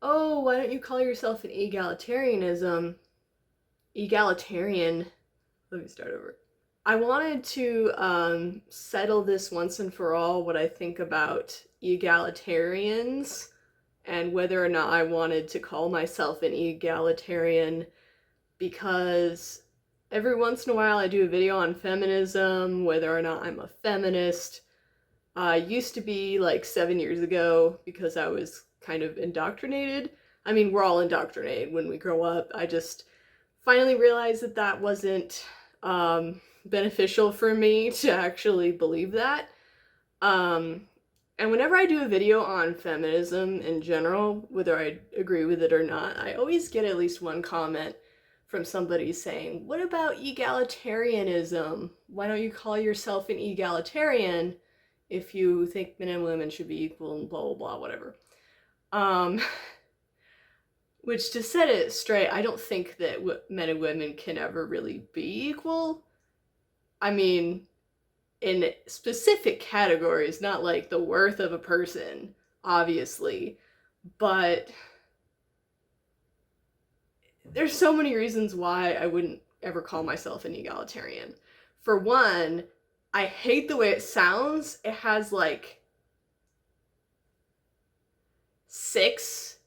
Oh, why don't you call yourself an egalitarianism? Egalitarian. Let me start over. I wanted to settle this once and for all what I think about egalitarians and whether or not I wanted to call myself an egalitarian because every once in a while I do a video on feminism, whether or not I'm a feminist. Used to be like 7 years ago because I was kind of indoctrinated. I mean, we're all indoctrinated when we grow up. I just finally realized that that wasn't beneficial for me to actually believe that. Um, and whenever I do a video on feminism in general, whether I agree with it or not, I always get at least one comment from somebody saying, "What about egalitarianism? Why don't you call yourself an egalitarian if you think men and women should be equal and blah, blah, blah, whatever." Um, which, to set it straight, I don't think that men and women can ever really be equal. I mean, in specific categories, not like the worth of a person, obviously, but there's so many reasons why I wouldn't ever call myself an egalitarian. For one, I hate the way it sounds. It has like 6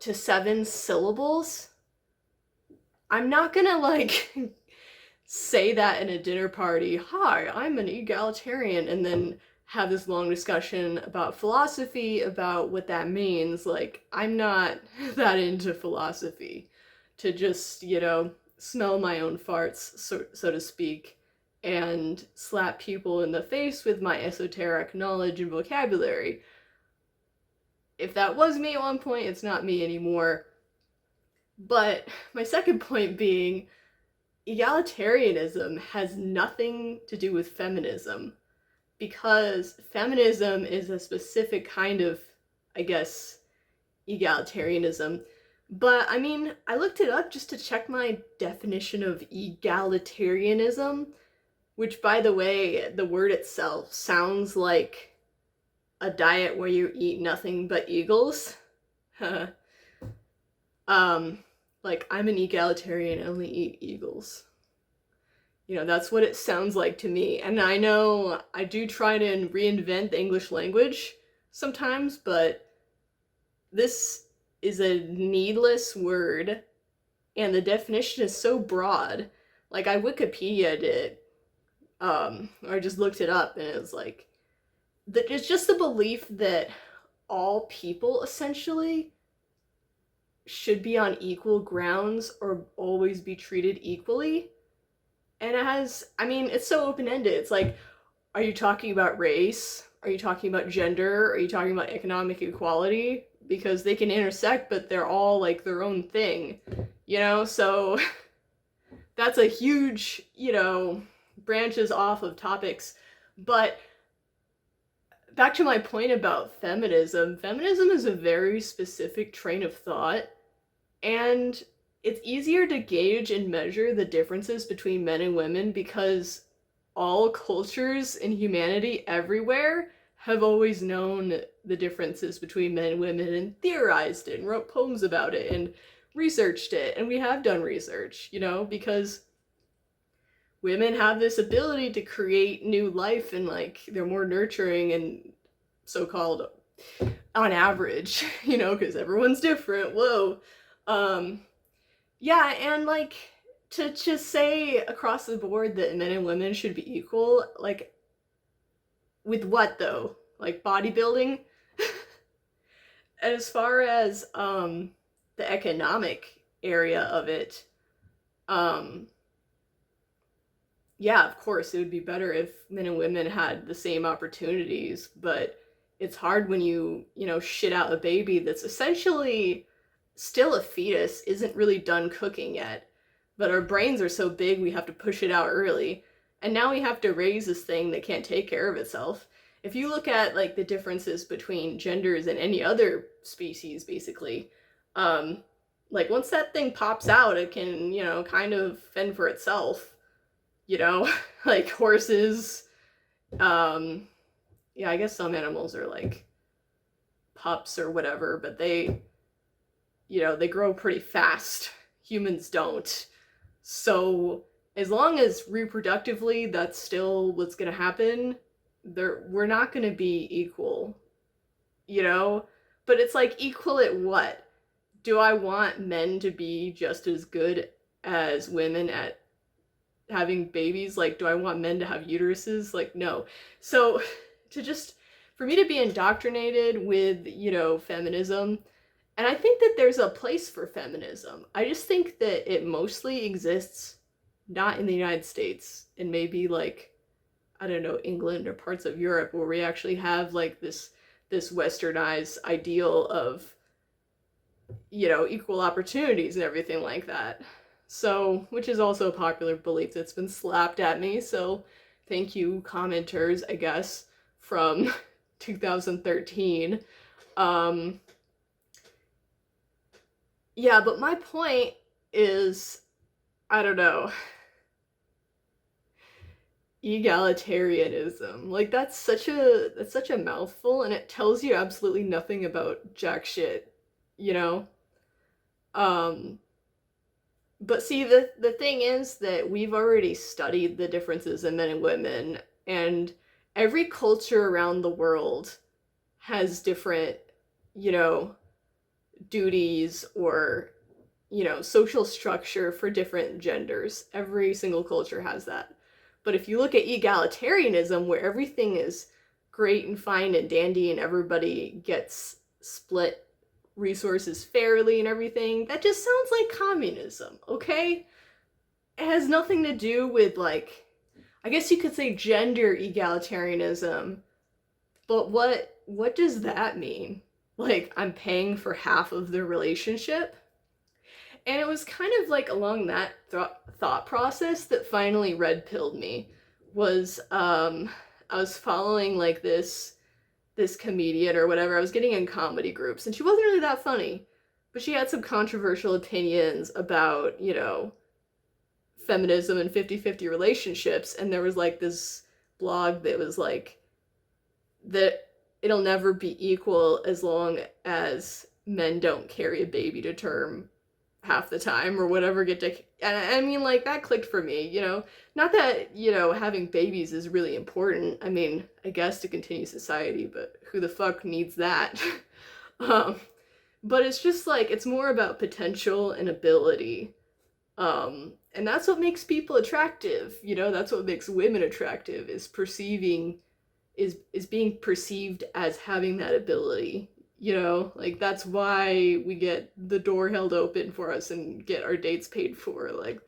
to 7 syllables. I'm not gonna like say that in a dinner party, "Hi, I'm an egalitarian," and then have this long discussion about philosophy, about what that means. Like, I'm not that into philosophy to just, smell my own farts, so to speak, and slap people in the face with my esoteric knowledge and vocabulary. If that was me at one point, it's not me anymore. But my second point being, egalitarianism has nothing to do with feminism because feminism is a specific kind of, I guess, egalitarianism. But I mean, I looked it up just to check my definition of egalitarianism, which, by the way, the word itself sounds like a diet where you eat nothing but eagles. um, like, I'm an egalitarian, I only eat eagles. That's what it sounds like to me. And I know I do try to reinvent the English language sometimes, but this is a needless word, and the definition is so broad. Like, I Wikipedia'd it, or I just looked it up, and it was like, it's just the belief that all people, essentially, should be on equal grounds or always be treated equally. And it's so open-ended. It's like, are you talking about race? Are you talking about gender? Are you talking about economic equality? Because they can intersect, but they're all like their own thing, So that's a huge, branches off of topics. But back to my point about feminism, feminism is a very specific train of thought, and it's easier to gauge and measure the differences between men and women because all cultures in humanity everywhere have always known the differences between men and women and theorized it and wrote poems about it and researched it. And we have done research, because women have this ability to create new life, and like they're more nurturing and so-called on average, because everyone's different. Whoa. Yeah, and like, to just say across the board that men and women should be equal, like, with what though? Like bodybuilding? As far as the economic area of it, yeah, of course it would be better if men and women had the same opportunities, but it's hard when you shit out a baby that's essentially still a fetus, isn't really done cooking yet, but our brains are so big we have to push it out early, and now we have to raise this thing that can't take care of itself. If you look at like the differences between genders and any other species, basically, like once that thing pops out, it can, kind of fend for itself, like horses. Yeah, I guess some animals are like pups or whatever, but they grow pretty fast. Humans don't. So as long as reproductively that's still what's gonna happen, we're not gonna be equal, But it's like, equal at what? Do I want men to be just as good as women at having babies? Like, do I want men to have uteruses? Like, no. So for me to be indoctrinated with, feminism, and I think that there's a place for feminism. I just think that it mostly exists not in the United States, and maybe like, I don't know, England or parts of Europe, where we actually have like this westernized ideal of, equal opportunities and everything like that. So, which is also a popular belief that's been slapped at me. So thank you, commenters, I guess, from 2013. Yeah, but my point is, I don't know, egalitarianism. Like, that's such a mouthful, and it tells you absolutely nothing about jack shit, you know? But see, the thing is that we've already studied the differences in men and women, and every culture around the world has different, duties or, social structure for different genders. Every single culture has that. But if you look at egalitarianism, where everything is great and fine and dandy and everybody gets split resources fairly and everything, that just sounds like communism, okay? It has nothing to do with, like, I guess you could say gender egalitarianism, but what does that mean? Like, I'm paying for half of the relationship? And it was kind of like along that thought process that finally red-pilled me. Was I was following like this comedian or whatever. I was getting in comedy groups, and she wasn't really that funny, but she had some controversial opinions about, feminism and 50-50 relationships. And there was like this blog that was like that it'll never be equal as long as men don't carry a baby to term half the time or whatever. I mean, like, that clicked for me, not that, having babies is really important. I mean, I guess to continue society, but who the fuck needs that? But it's just like, it's more about potential and ability. And that's what makes people attractive, that's what makes women attractive, is being perceived as having that ability. Like, that's why we get the door held open for us and get our dates paid for. Like,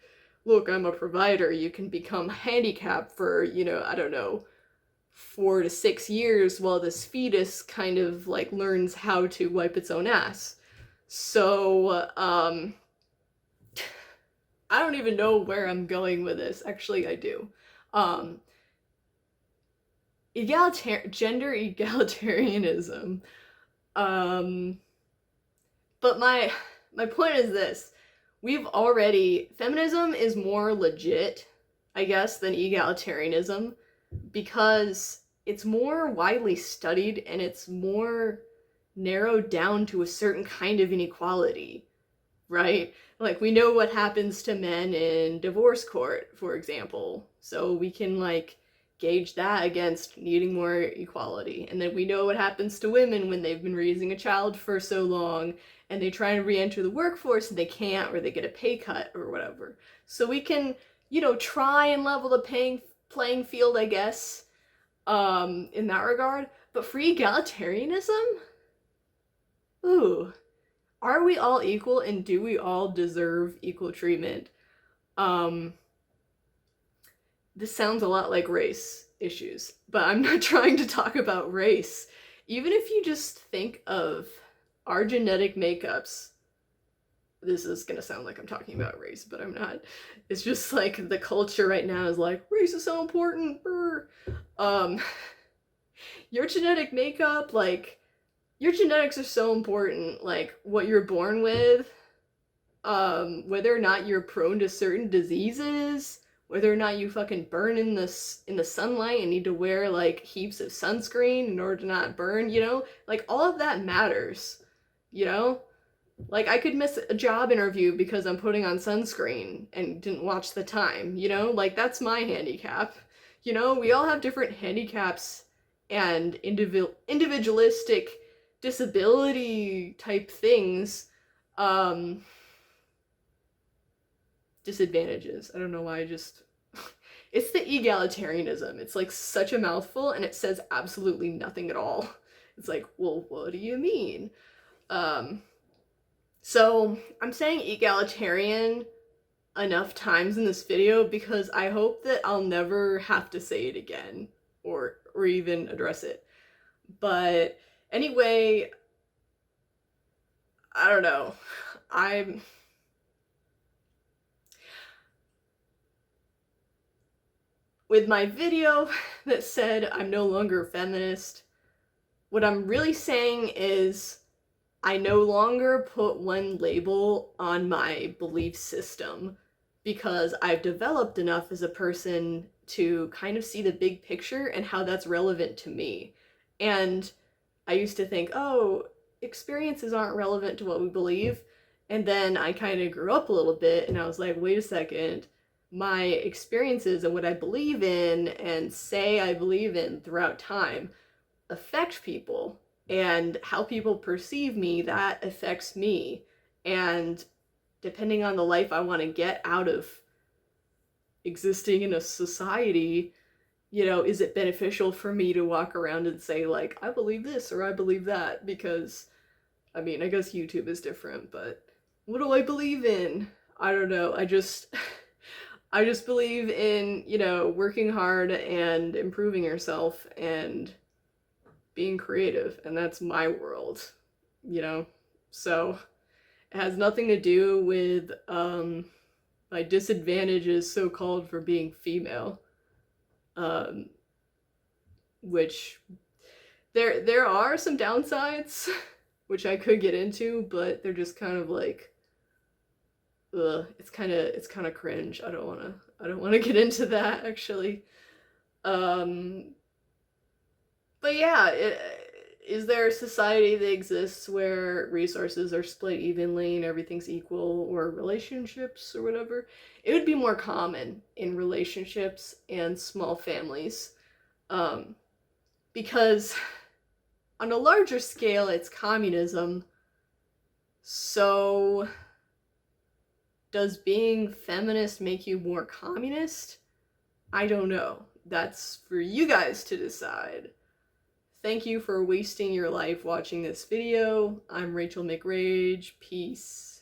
look, I'm a provider. You can become handicapped for, I don't know, 4 to 6 years while this fetus kind of like learns how to wipe its own ass. So, I don't even know where I'm going with this. Actually, I do. Gender egalitarianism. But my point is this. Feminism is more legit, I guess, than egalitarianism, because it's more widely studied and it's more narrowed down to a certain kind of inequality, right? Like, we know what happens to men in divorce court, for example, so we can, like, gauge that against needing more equality. And then we know what happens to women when they've been raising a child for so long and they try to re-enter the workforce and they can't, or they get a pay cut or whatever. So we can, try and level the playing field, I guess, in that regard. But for egalitarianism, ooh, are we all equal, and do we all deserve equal treatment? This sounds a lot like race issues, but I'm not trying to talk about race. Even if you just think of our genetic makeups, this is gonna sound like I'm talking about race, but I'm not. It's just like the culture right now is like, race is so important. Your genetic makeup, like, your genetics are so important, like what you're born with, whether or not you're prone to certain diseases, whether or not you fucking burn in the sunlight and need to wear like heaps of sunscreen in order to not burn, like, all of that matters, Like, I could miss a job interview because I'm putting on sunscreen and didn't watch the time, you know? Like, that's my handicap. You know, we all have different handicaps and individualistic disability type things. Um, Disadvantages. I don't know why I just. It's the egalitarianism. It's like such a mouthful and it says absolutely nothing at all. It's like, well, what do you mean? Um, so I'm saying egalitarian enough times in this video because I hope that I'll never have to say it again or even address it. But anyway, I don't know. I'm with my video that said I'm no longer a feminist, what I'm really saying is I no longer put one label on my belief system because I've developed enough as a person to kind of see the big picture and how that's relevant to me. And I used to think, oh, experiences aren't relevant to what we believe. And then I kind of grew up a little bit and I was like, wait a second, my experiences and what I believe in and say I believe in throughout time affect people, and how people perceive me, that affects me. And depending on the life I want to get out of existing in a society, you know, is it beneficial for me to walk around and say, like, I believe this or I believe that? Because, I mean, I guess YouTube is different, but what do I believe in? I don't know. I just believe in, you know, working hard and improving yourself and being creative, and that's my world, you know? So it has nothing to do with my disadvantages, so-called, for being female, which there are some downsides, which I could get into, but they're just kind of like, ugh, it's kind of cringe. I don't want to get into that, actually. But yeah, is there a society that exists where resources are split evenly and everything's equal, or relationships or whatever? It would be more common in relationships and small families, because on a larger scale, it's communism. So does being feminist make you more communist? I don't know. That's for you guys to decide. Thank you for wasting your life watching this video. I'm Rachel McRage. Peace.